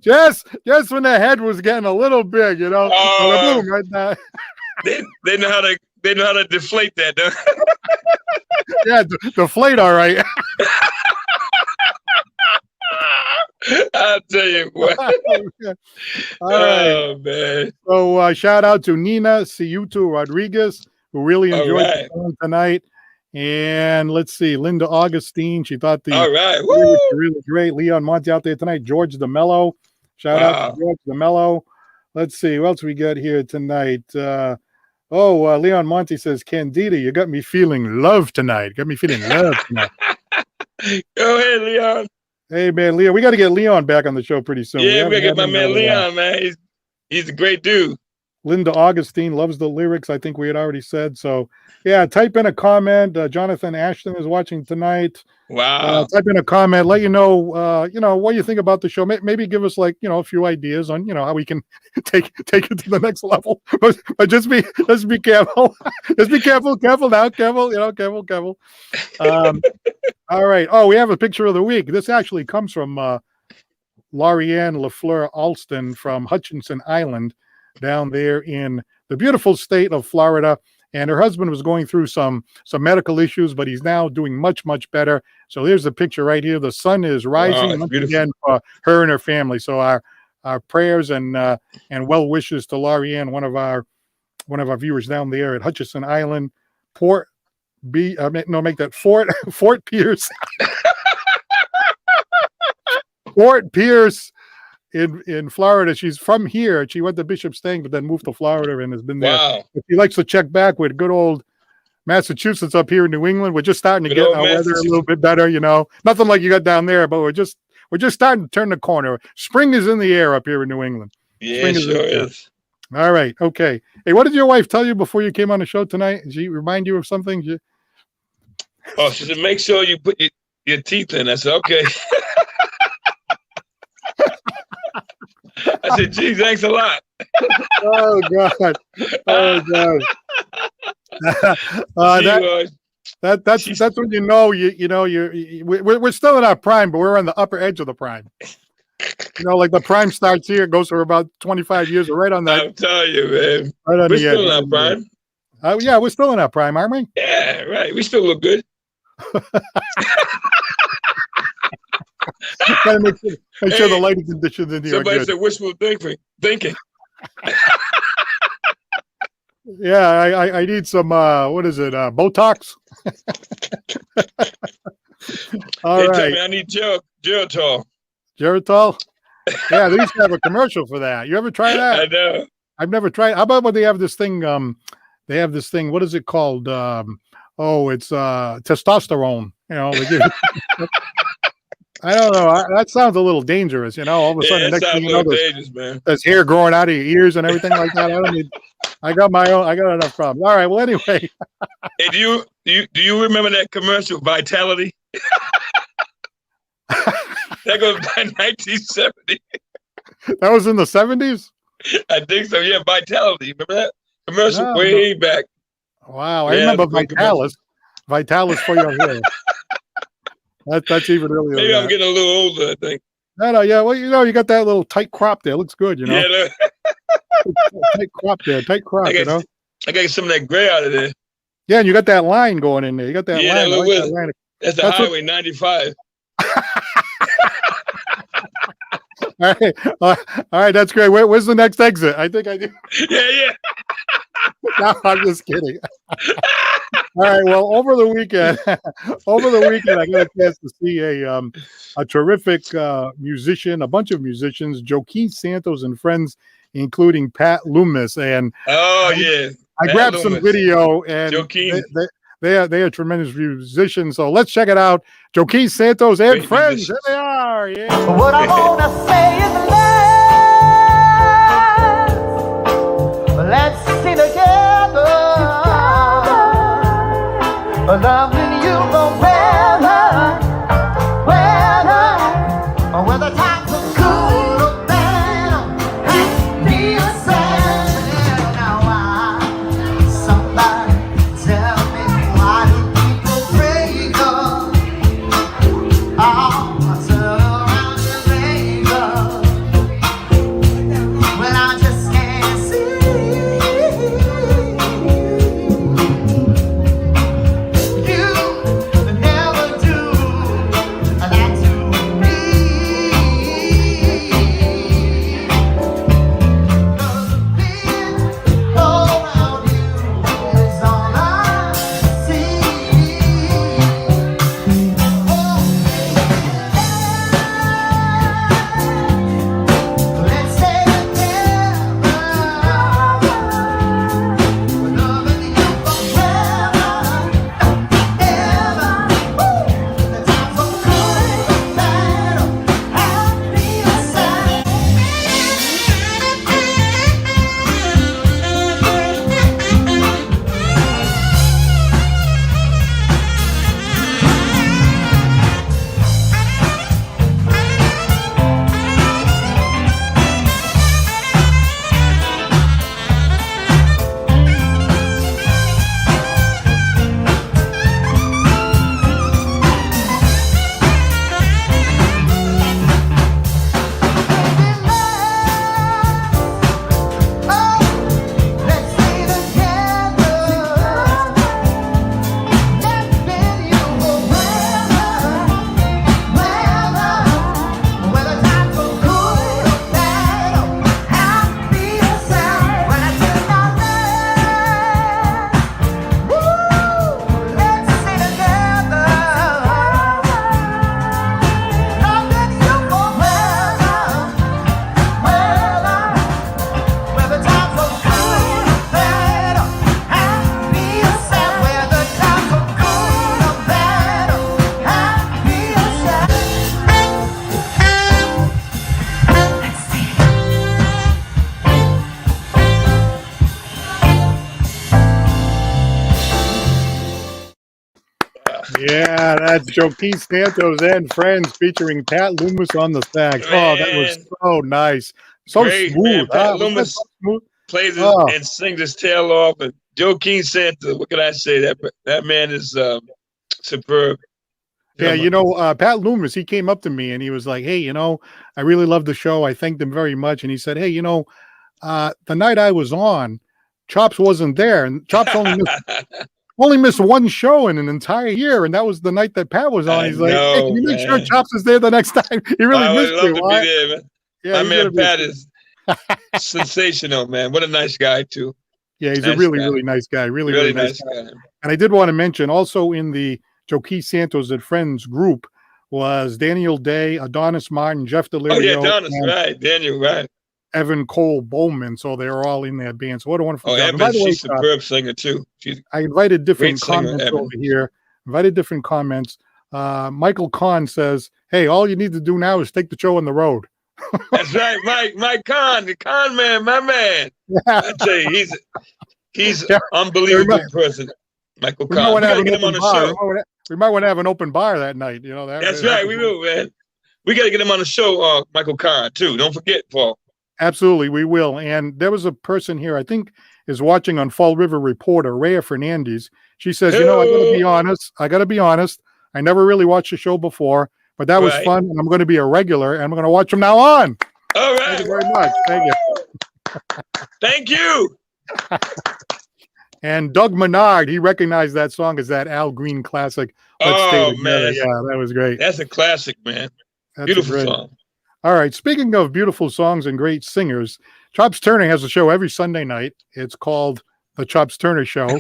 Speaker 3: just when the head was getting a little big, boom, right now.
Speaker 5: They know how to deflate that, though.
Speaker 3: Yeah, deflate, all right.
Speaker 5: I'll tell you what.
Speaker 3: All right.
Speaker 5: Oh, man.
Speaker 3: So shout out to Nina Ciuto Rodriguez, who really
Speaker 5: All
Speaker 3: enjoyed
Speaker 5: right.
Speaker 3: the song tonight. And let's see, Linda Augustine. She thought the
Speaker 5: All right.
Speaker 3: lyrics were
Speaker 5: Woo!
Speaker 3: really great. Leon Monte out there tonight. George DeMello. Shout out
Speaker 5: Wow.
Speaker 3: to George DeMello. Let's see, what else we got here tonight? Leon Monte says, Candida, you got me feeling love tonight. Got me feeling love tonight.
Speaker 5: Go ahead, Leon.
Speaker 3: Hey, man, Leon, we got to get Leon back on the show pretty soon.
Speaker 5: Yeah, we gotta
Speaker 3: haven't
Speaker 5: get
Speaker 3: had
Speaker 5: my
Speaker 3: him
Speaker 5: man
Speaker 3: in a while.
Speaker 5: Leon, man. He's a great dude.
Speaker 3: Linda Augustine loves the lyrics. I think we had already said. So, yeah, type in a comment. Jonathan Ashton is watching tonight.
Speaker 5: Wow.
Speaker 3: Type in a comment. Let you know, what you think about the show. Maybe give us a few ideas on, how we can take it to the next level. But just be careful. Just be careful now. Careful. All right. Oh, we have a picture of the week. This actually comes from Laurianne LaFleur Alston from Hutchinson Island, down there in the beautiful state of Florida. And her husband was going through some medical issues, but he's now doing much, much better. So here's the picture right here. The sun is rising once again for her and her family. So our prayers and well wishes to Laurianne, one of our viewers down there at Hutchinson Island, Fort Pierce. Fort Pierce in Florida. She's from here. She went to Bishop Stang, but then moved to Florida and has been there.
Speaker 5: Wow.
Speaker 3: But she likes to check back with good old Massachusetts up here in New England. We're just starting to
Speaker 5: Good
Speaker 3: get
Speaker 5: old
Speaker 3: our weather a
Speaker 5: Massachusetts.
Speaker 3: little bit better, Nothing like you got down there, but we're just starting to turn the corner. Spring is in the air up here in New England.
Speaker 5: Yeah,
Speaker 3: Spring
Speaker 5: it
Speaker 3: is in
Speaker 5: sure
Speaker 3: the air.
Speaker 5: is.
Speaker 3: All right. Okay. Hey, what did your wife tell you before you came on the show tonight? Did she remind you of something?
Speaker 5: Oh, she said, make sure you put your teeth in. I said, okay. I said, gee, thanks a lot.
Speaker 3: Oh God. That's when we're still in our prime, but we're on the upper edge of the prime. Like the prime starts here, goes for about 25 years. We're right on that.
Speaker 5: I'm telling you, man.
Speaker 3: Right on
Speaker 5: We're
Speaker 3: the
Speaker 5: still
Speaker 3: edge.
Speaker 5: in our prime.
Speaker 3: Yeah, we're still in our prime, aren't we?
Speaker 5: Yeah, right. We still look good.
Speaker 3: Gotta make sure the lighting conditions in here are
Speaker 5: Somebody
Speaker 3: good.
Speaker 5: said wishful thinking.
Speaker 3: Yeah, I need some Botox. All
Speaker 5: They tell
Speaker 3: right,
Speaker 5: me I need Geritol.
Speaker 3: Geritol. Yeah, they used to have a commercial for that. You ever try that?
Speaker 5: I know.
Speaker 3: I've never tried. How about when they have this thing? What is it called? It's testosterone. They give I don't know. That sounds a little dangerous. All of a sudden, next thing you know,
Speaker 5: dangerous, man.
Speaker 3: there's hair growing out of your ears and everything like that. I got enough problems. All right. Well, anyway.
Speaker 5: Hey, do you remember that commercial, Vitality? That goes by 1970.
Speaker 3: That was in the 70s?
Speaker 5: I think so. Yeah, Vitality. Remember that commercial
Speaker 3: No,
Speaker 5: way back?
Speaker 3: Wow. I remember Vitalis. Vitalis for your hair. That's even really.
Speaker 5: Maybe I'm getting a little older, I think.
Speaker 3: No, yeah. Well, you got that little tight crop there. Looks good,
Speaker 5: Yeah, look,
Speaker 3: Tight crop there. Tight crop,
Speaker 5: I got some of that gray out of there.
Speaker 3: Yeah, and you got that line going in there. You got that
Speaker 5: Yeah,
Speaker 3: line.
Speaker 5: that
Speaker 3: I like
Speaker 5: little
Speaker 3: that line.
Speaker 5: That's the
Speaker 3: That's what-
Speaker 5: Highway 95.
Speaker 3: All right, that's great. Where's the next exit? I think I do.
Speaker 5: Yeah.
Speaker 3: No, I'm just kidding. All right. Well, over the weekend, I got a chance to see a terrific musician, a bunch of musicians, Joaquin Santos and friends, including Pat Loomis. And
Speaker 5: Yeah.
Speaker 3: I
Speaker 5: Pat
Speaker 3: grabbed some
Speaker 5: Loomis.
Speaker 3: video, and
Speaker 5: Joaquin.
Speaker 3: they are tremendous musicians. So let's check it out. Joaquin Santos and
Speaker 5: Great
Speaker 3: friends.
Speaker 5: musicians.
Speaker 3: Here they are. Yeah.
Speaker 1: What I wanna say is let's sing together. Loving you go whether times are good or bad, and be a sad. Now somebody tell me, why do people break up? Oh, turn around and break up.
Speaker 3: Yeah, that's Joaquin Santos and Friends featuring Pat Loomis on the sax. Oh, that was
Speaker 5: Man,
Speaker 3: so nice. So
Speaker 5: great, man.
Speaker 3: smooth,
Speaker 5: Pat
Speaker 3: huh? Wasn't that so
Speaker 5: Loomis
Speaker 3: smooth?
Speaker 5: plays his,
Speaker 3: Oh,
Speaker 5: and sings his tail off. And Joaquin Santos, what can I say? That man is superb.
Speaker 3: yeah,
Speaker 5: Gentlemen.
Speaker 3: Pat Loomis, he came up to me and he was like, hey, I really love the show. I thanked him very much. And he said, hey, the night I was on, Chops wasn't there. And Chops only missed one show in an entire year, and that was the night that Pat was on.
Speaker 5: I
Speaker 3: He's like, "Hey, can
Speaker 5: know,
Speaker 3: you make sure
Speaker 5: man.
Speaker 3: Chops is there the next time?" He really
Speaker 5: I would
Speaker 3: missed
Speaker 5: love
Speaker 3: you.
Speaker 5: to be
Speaker 3: Why?
Speaker 5: there, man.
Speaker 3: Yeah,
Speaker 5: My
Speaker 3: he's gonna
Speaker 5: man
Speaker 3: be.
Speaker 5: Pat is sensational, man. What a nice guy, too.
Speaker 3: Yeah, he's a
Speaker 5: Nice
Speaker 3: really,
Speaker 5: guy.
Speaker 3: really nice guy. Really,
Speaker 5: Really
Speaker 3: really nice
Speaker 5: nice
Speaker 3: guy.
Speaker 5: guy.
Speaker 3: And I did want to mention also in the Joaquin Santos and Friends group was Daniel Day, Adonis Martin, Jeff
Speaker 5: Oh, yeah,
Speaker 3: Delirio,
Speaker 5: Donis,
Speaker 3: and
Speaker 5: right. Daniel, right.
Speaker 3: Evan Cole Bowman. So they were all in that band. So what a wonderful
Speaker 5: Oh,
Speaker 3: job. And by
Speaker 5: Evan,
Speaker 3: the way,
Speaker 5: she's a superb singer, too. She's
Speaker 3: I invited
Speaker 5: a great
Speaker 3: different
Speaker 5: singer,
Speaker 3: comments over
Speaker 5: Evan.
Speaker 3: here. Invited different comments. Michael Kahn says, "Hey, all you need to do now is take the show on the road."
Speaker 5: That's right, Mike Kahn, the Kahn man, my man. I tell you, he's
Speaker 3: Yeah,
Speaker 5: unbelievable person, Michael
Speaker 3: we might
Speaker 5: Kahn.
Speaker 3: want
Speaker 5: We
Speaker 3: to have
Speaker 5: gotta
Speaker 3: an
Speaker 5: get him on
Speaker 3: open
Speaker 5: the
Speaker 3: bar.
Speaker 5: show.
Speaker 3: We might want to have an open bar that night.
Speaker 5: That's right, we will, man. We gotta get him on the show, Michael Kahn, too. Don't forget, Paul.
Speaker 3: Absolutely, we will. And there was a person here, I think, is watching on Fall River Reporter, Rhea Fernandez. She says, I got to be honest. I never really watched the show before, but that was
Speaker 5: Right.
Speaker 3: fun, and I'm going to be a regular, and I'm going to watch from now on.
Speaker 5: All right.
Speaker 3: Thank you very much. Thank you.
Speaker 5: Thank you.
Speaker 3: And Doug Menard, he recognized that song as that Al Green classic. Let's Stay
Speaker 5: Oh,
Speaker 3: Together.
Speaker 5: man.
Speaker 3: Yeah, that was great.
Speaker 5: That's a classic, man.
Speaker 3: That's
Speaker 5: Beautiful
Speaker 3: great.
Speaker 5: song.
Speaker 3: All right. Speaking of beautiful songs and great singers, Chops Turner has a show every Sunday night. It's called The Chops Turner Show.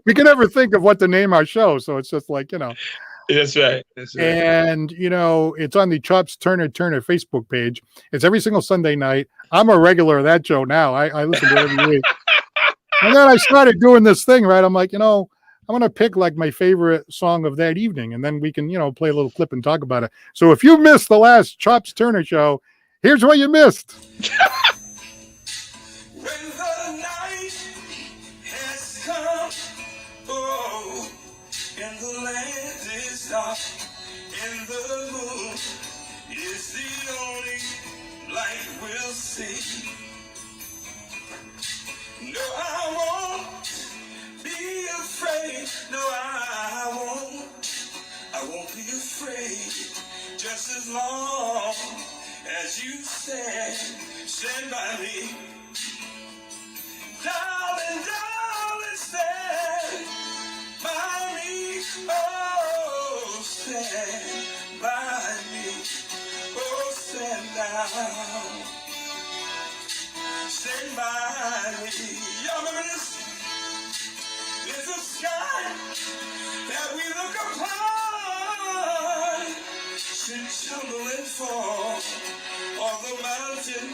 Speaker 3: We can never think of what to name our show. So it's just like,
Speaker 5: That's right. That's right.
Speaker 3: And, it's on the Chops Turner Facebook page. It's every single Sunday night. I'm a regular of that show now. I listen to it every week. And then I started doing this thing, right? I'm like, I'm going to pick like my favorite song of that evening. And then we can, play a little clip and talk about it. So if you missed the last Chops Turner show, here's what you missed.
Speaker 6: When the night has come, oh, and the land is dark, and the moon is the only light we'll see. No, I won't be afraid. No, I won't be afraid. Just as long as you stand by me. Darling, stand by me. Oh, stand by me. Oh, stand down. Stand by me. Y'all remember this? There's a sky that we look upon. Should tumble and fall, or the mountain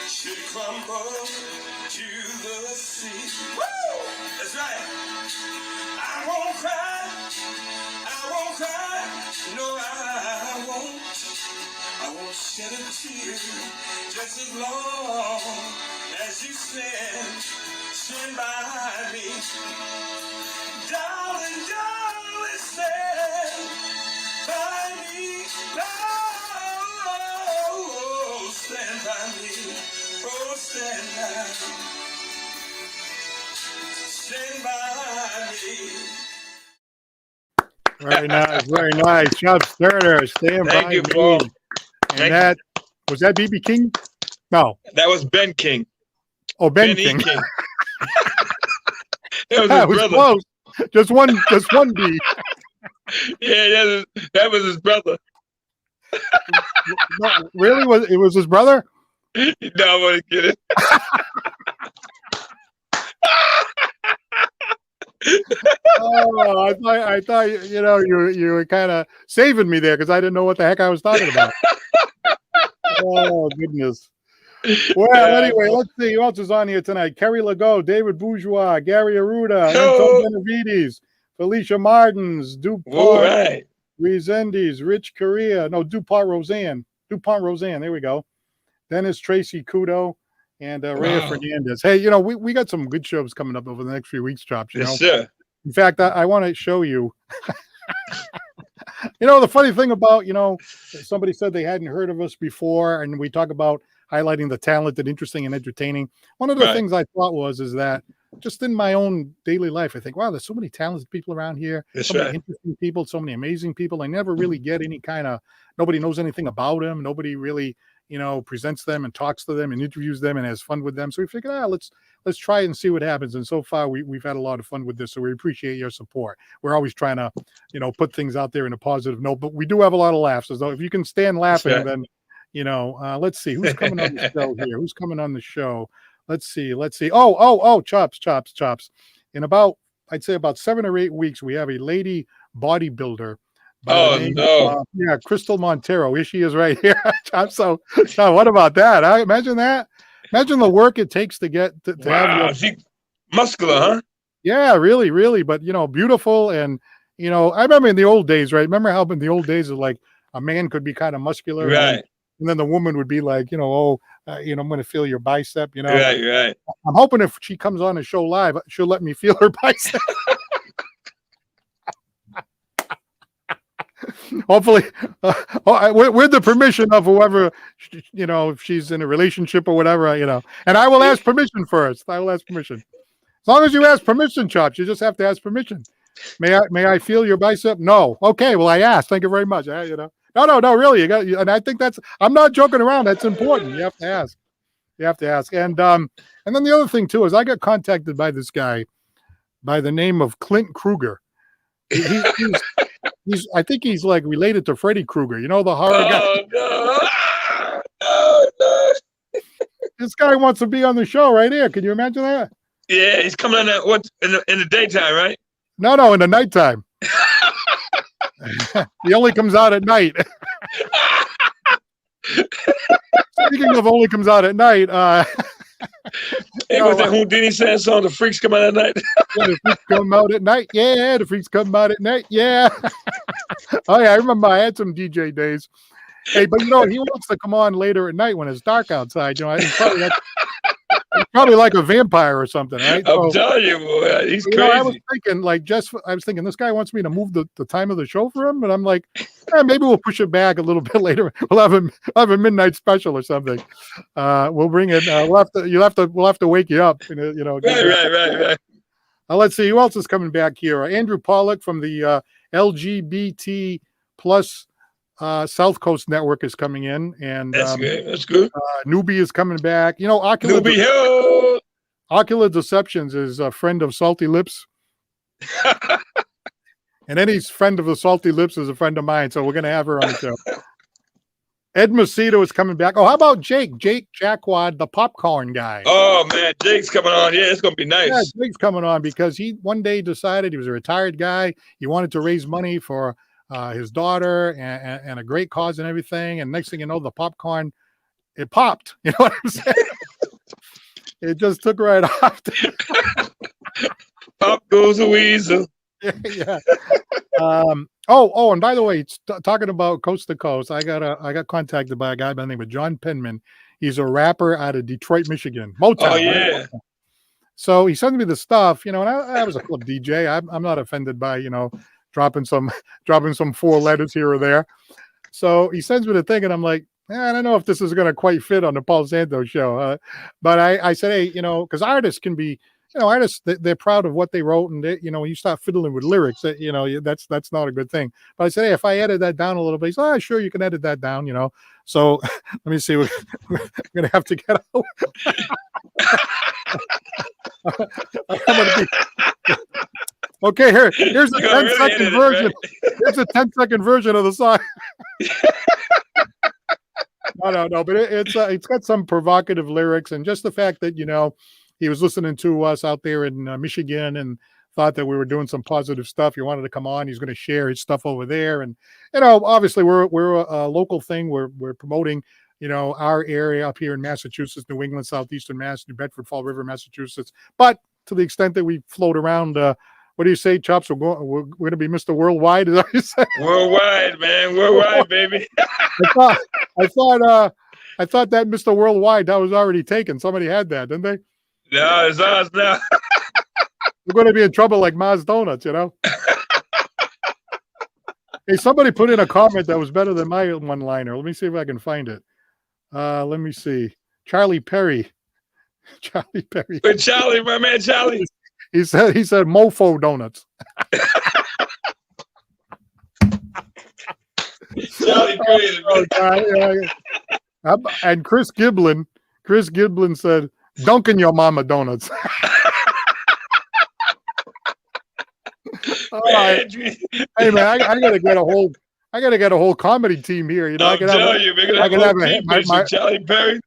Speaker 6: should crumble to the sea. Woo! That's right. I won't cry. I won't cry. No, I won't. I won't shed a tear. Just as long as you stand by me. Darling, stand by me. Oh, stand by me. Oh, stand by me.
Speaker 3: Very nice. Very nice. Chops Turner, stand by
Speaker 5: Thank you,
Speaker 3: me.
Speaker 5: Paul.
Speaker 3: And was that BB King? No.
Speaker 5: That was Ben King.
Speaker 3: Oh, Ben
Speaker 5: E.
Speaker 3: King.
Speaker 5: King. That was
Speaker 3: That
Speaker 5: his
Speaker 3: was
Speaker 5: brother.
Speaker 3: close. Just one B.
Speaker 5: Yeah, that was his brother.
Speaker 3: No, really? It was his brother?
Speaker 5: No, I want to get it.
Speaker 3: Oh, I thought you were kind of saving me there because I didn't know what the heck I was talking about. Oh goodness. Well, anyway, let's see who else is on here tonight. Kerry Legault, David Bourgeois, Gary Aruda, Anton Benavides, Felicia Martins,
Speaker 5: All
Speaker 3: DuPont
Speaker 5: right.
Speaker 3: Resendiz, Rich Correa, no, DuPont Roseanne, there we go. Dennis Tracy Kudo, and Rhea Fernandez. Hey, we got some good shows coming up over the next few weeks, Chops,
Speaker 5: Yes, sir.
Speaker 3: In fact, I want to show you. The funny thing about, somebody said they hadn't heard of us before, and we talk about highlighting the talented, interesting, and entertaining. One of the
Speaker 5: Right.
Speaker 3: things I thought is that just in my own daily life, I think, wow, there's so many talented people around here,
Speaker 5: That's
Speaker 3: so many
Speaker 5: right.
Speaker 3: interesting people, so many amazing people. I never really get any kind of, nobody knows anything about them. Nobody really, presents them and talks to them and interviews them and has fun with them. So we figured, let's try and see what happens. And so far, we've had a lot of fun with this. So we appreciate your support. We're always trying to, put things out there in a positive note, but we do have a lot of laughs. So if you can stand laughing,
Speaker 5: right.
Speaker 3: then, let's see who's coming on the show here. Who's coming on the show? Let's see. Oh, chops. In I'd say about 7 or 8 weeks, we have a lady bodybuilder by the
Speaker 5: Oh
Speaker 3: name
Speaker 5: no.
Speaker 3: of, Crystal Montero. Here she is right here. Chops. So what about that? Imagine that. Imagine the work it takes to get to have
Speaker 5: Wow.
Speaker 3: your,
Speaker 5: She muscular, huh?
Speaker 3: yeah, really, really, but beautiful. And I remember in the old days, right? Remember how in the old days, like a man could be kind of muscular,
Speaker 5: Right.
Speaker 3: and then the woman would be like, I'm going to feel your bicep.
Speaker 5: Right.
Speaker 3: I'm hoping if she comes on the show live, she'll let me feel her bicep. Hopefully, with the permission of whoever, if she's in a relationship or whatever, and I will ask permission first. I will ask permission. As long as you ask permission, Chops, you just have to ask permission. May I feel your bicep? No. Okay. Well, I asked. Thank you very much. No, really. And I think I'm not joking around. That's important. You have to ask. You have to ask. And then the other thing too is I got contacted by this guy by the name of Clint Kruger. I think he's like related to Freddy Krueger, the horror guy.
Speaker 5: No.
Speaker 3: This guy wants to be on the show right here. Can you imagine that?
Speaker 5: Yeah, he's coming on in the daytime, right?
Speaker 3: No, in the nighttime. He only comes out at night. Speaking of only comes out at night,
Speaker 5: Hey, what's that Houdini saying song? The freaks come out at night.
Speaker 3: yeah, the freaks come out at night. Yeah, the freaks come out at night. Yeah. Oh yeah, I remember I had some DJ days. Hey, but he wants to come on later at night when it's dark outside. He's probably like a vampire or something, right?
Speaker 5: I'm telling you, boy, he's crazy.
Speaker 3: I was thinking this guy wants me to move the time of the show for him, and I'm like, maybe we'll push it back a little bit later. We'll have a midnight special or something. We'll bring it. We'll have to wake you up.
Speaker 5: Right.
Speaker 3: Let's see who else is coming back here. Andrew Pollock from the LGBT plus South Coast Network is coming in, and
Speaker 5: That's good. That's good.
Speaker 3: Newbie is coming back. Ocular Deceptions is a friend of Salty Lips. And any friend of the Salty Lips is a friend of mine, so we're going to have her on the show. Ed Macedo is coming back. Oh, how about Jake Jacquard, the popcorn guy?
Speaker 5: Oh, man, Jake's coming on. Yeah, it's going to be nice.
Speaker 3: Yeah, Jake's coming on because he one day decided he was a retired guy. He wanted to raise money for his daughter and a great cause and everything. And next thing you know, the popcorn, it popped. You know what I'm saying? It just took right off.
Speaker 5: Pop goes a weasel.
Speaker 3: Yeah. And by the way, talking about Coast to Coast, I got contacted by a guy by the name of John Penman. He's a rapper out of Detroit, Michigan. Motown.
Speaker 5: Oh yeah.
Speaker 3: Right? So he sends me the stuff, and I was a club DJ. I'm not offended by dropping some 4 letters here or there. So he sends me the thing, and I'm like, I don't know if this is going to quite fit on the Paul Santos show. But I said, hey, because artists can be. Artists, they're proud of what they wrote, and when you start fiddling with lyrics, that's not a good thing. But I said, hey, if I edit that down a little bit, he said, sure, you can edit that down, So let me see, we're going to have to get out. Okay, here's a 10-second version. Right? Here's a 10-second version of the song. No, but it's got some provocative lyrics, and just the fact that he was listening to us out there in Michigan and thought that we were doing some positive stuff. He wanted to come on. He's going to share his stuff over there. And, obviously we're a local thing. We're promoting, our area up here in Massachusetts, New England, Southeastern Mass, New Bedford, Fall River, Massachusetts. But to the extent that we float around, what do you say, Chops? We're going to be Mr. Worldwide. Is that what you say?
Speaker 5: Worldwide, man. Worldwide, baby.
Speaker 3: I thought that Mr. Worldwide, that was already taken. Somebody had that, didn't they?
Speaker 5: No, it's ours now.
Speaker 3: we're going to be in trouble like Maz Donuts, you know. Hey, somebody put in a comment that was better than my one-liner. Let me see if I can find it. Let me see. Charlie Perry. Charlie Perry.
Speaker 5: With Charlie, my man Charlie.
Speaker 3: He said mofo donuts.
Speaker 5: Charlie created
Speaker 3: Oh, God, yeah. And Chris Giblin said, "Dunkin' your mama donuts." All right. Hey man, I gotta get a whole comedy team here. You know,
Speaker 5: I'm telling you, we're gonna have a team, Charlie Perry.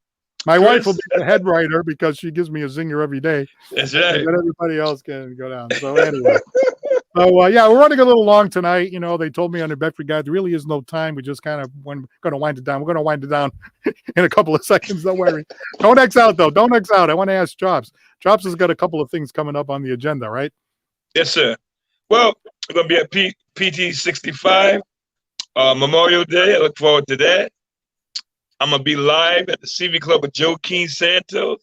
Speaker 3: My wife will be the head writer because she gives me a zinger every day.
Speaker 5: That's right.
Speaker 3: But everybody else can go down. So anyway. Yeah, we're running a little long tonight. You know, they told me on the Bedford Guide there really is no time. We just kind of going to wind it down. We're going to wind it down in a couple of seconds. Don't worry. Don't X out, though. Don't X out. I want to ask Chops. Chops has got a couple of things coming up on the agenda, right?
Speaker 5: Yes, sir. Well, we're going to be at PT 65 Memorial Day. I look forward to that. I'm going to be live at the CV Club with Joaquin Santos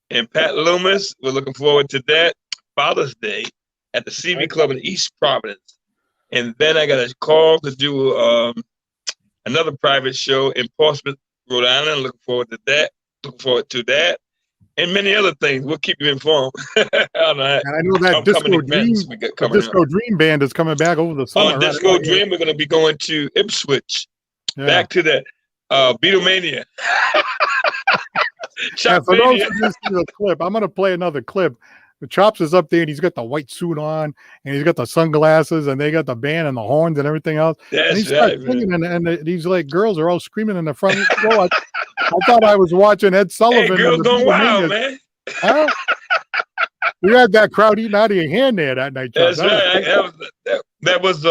Speaker 5: and Pat Loomis. We're looking forward to that. Father's Day at the CV Club in East Providence. And then I got a call to do another private show in Portsmouth, Rhode Island. Looking forward to that. And many other things. We'll keep you informed. And I know that
Speaker 3: Disco Dream Band is coming back over the summer.
Speaker 5: On Disco Dream, we're going to be going to Ipswich. Yeah. Back to the Beatlemania.
Speaker 3: For those who didn't see the clip, I'm going to play another clip. The Chops is up there, and he's got the white suit on, and he's got the sunglasses, and they got the band and the horns and everything else. And he starts singing, and these like girls are all screaming in the front row. I thought I was watching Ed Sullivan.
Speaker 5: Hey, girls going wild, man.
Speaker 3: Huh? You had that crowd eating out of your hand there that night, Chops.
Speaker 5: That's right. That was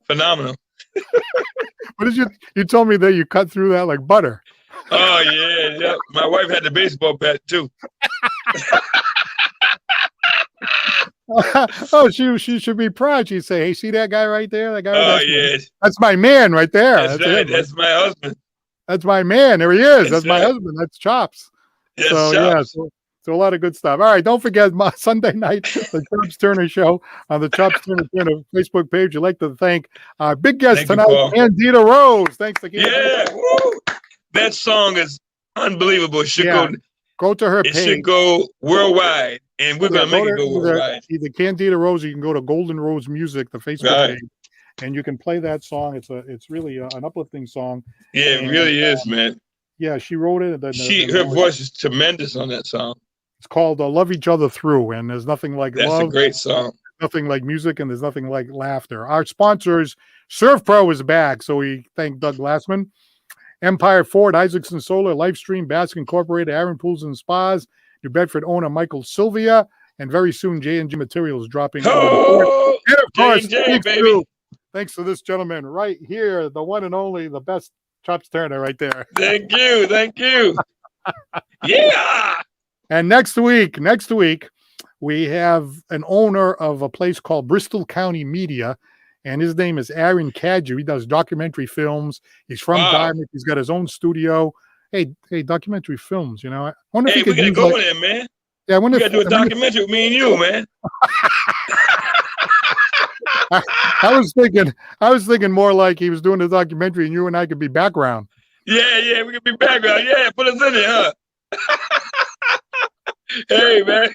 Speaker 5: phenomenal.
Speaker 3: What did you told me that you cut through that like butter?
Speaker 5: Oh yeah. My wife had the baseball bat too.
Speaker 3: Oh, she should be proud. She'd say, "Hey, see that guy right there? That guy." That's my man right there.
Speaker 5: That's right. That's my husband.
Speaker 3: That's my man. There he is. That's my husband. That's Chops.
Speaker 5: Yes,
Speaker 3: so
Speaker 5: Chops.
Speaker 3: So a lot of good stuff. All right, don't forget my Sunday night, the Chops Turner Show on the Chops Turner Facebook page. I'd like to thank our big guest tonight, Candida Rose. Thanks again.
Speaker 5: Yeah, woo. That song is unbelievable. It should
Speaker 3: go to her page.
Speaker 5: It should go worldwide, and we're going to make it go worldwide.
Speaker 3: Either Candida Rose, you can go to Golden Rose Music, the Facebook page, and you can play that song. It's really an uplifting song.
Speaker 5: Yeah, it really is, man.
Speaker 3: Yeah, she wrote it.
Speaker 5: Her voice is tremendous on that song.
Speaker 3: It's called "Love Each Other Through," and there's nothing like
Speaker 5: love. That's a great song.
Speaker 3: Nothing like music, and there's nothing like laughter. Our sponsors, Surf Pro is back, so we thank Doug Glassman. Empire Ford, Isaacson Solar, Lifestream, Basque Incorporated, Aaron Pools and Spas, New Bedford owner Michael Sylvia, and very soon J&G Materials dropping. And of course, thanks to this gentleman right here, the one and only, the best Chops Turner right there.
Speaker 5: Thank you. Yeah.
Speaker 3: And next week, we have an owner of a place called Bristol County Media, and his name is Aaron Cadger. He does documentary films. He's from Dartmouth. He's got his own studio. Hey, documentary films, you know. I wonder if
Speaker 5: we got to go there, man.
Speaker 3: Yeah, I wonder
Speaker 5: we got to do a documentary with me and you, man.
Speaker 3: I was thinking more like he was doing the documentary and you and I could be background.
Speaker 5: Yeah, we could be background. Yeah, put us in there, huh? Hey, man.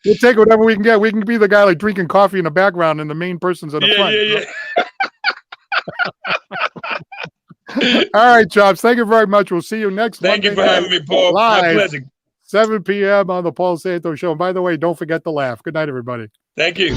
Speaker 3: We'll take whatever we can get. We can be the guy like drinking coffee in the background and the main person's in the front. All right, Chops. Thank you very much. We'll see you next Monday.
Speaker 5: Thank you for having me, Paul.
Speaker 3: Live,
Speaker 5: my pleasure.
Speaker 3: 7 p.m. on the Paul Santos Show. And by the way, don't forget to laugh. Good night, everybody.
Speaker 5: Thank you.